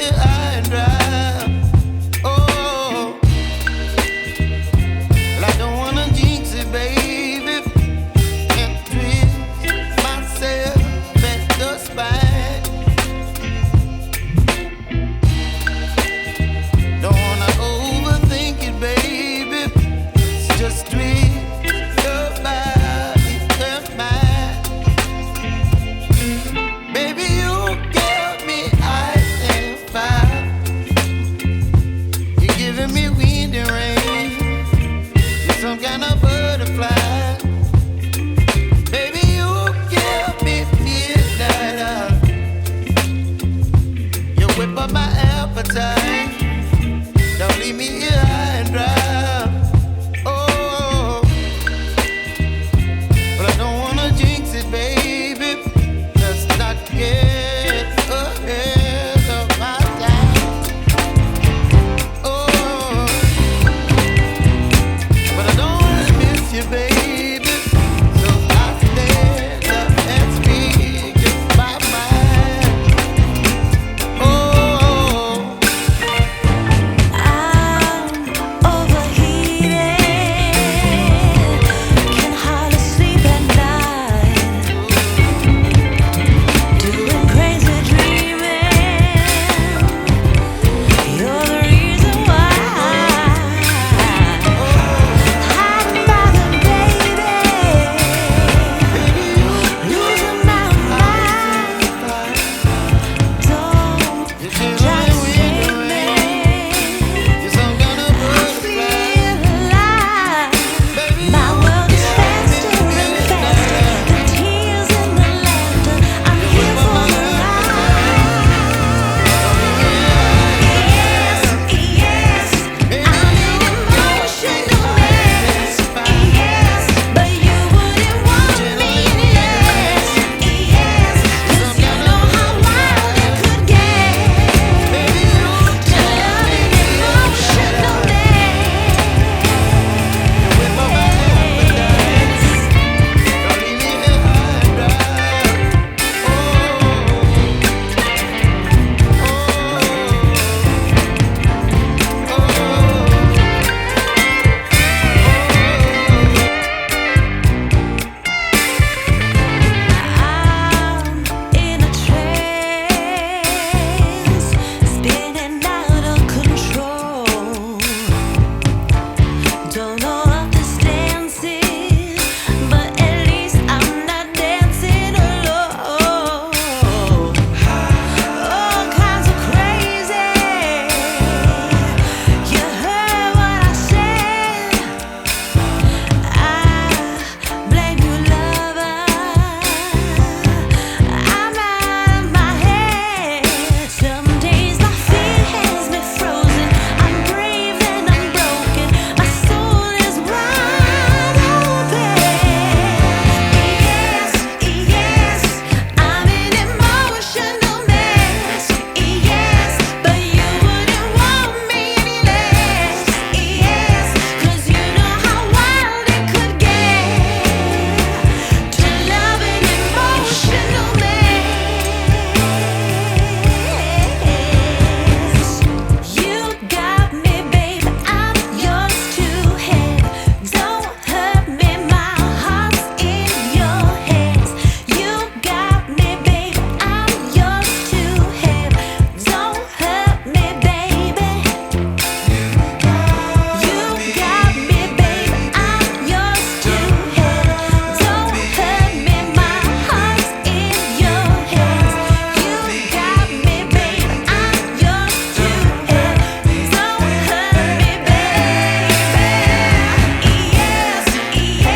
high and dry. Oh, well, I don't wanna jinx it, baby, and twist myself at the spine. Don't wanna overthink it, baby. It's just twist your body and mine. Baby, you give me ice and fire. You're giving me wind and rain. You're some kind of butterfly. Baby, you give me midnight. You whip up my appetite.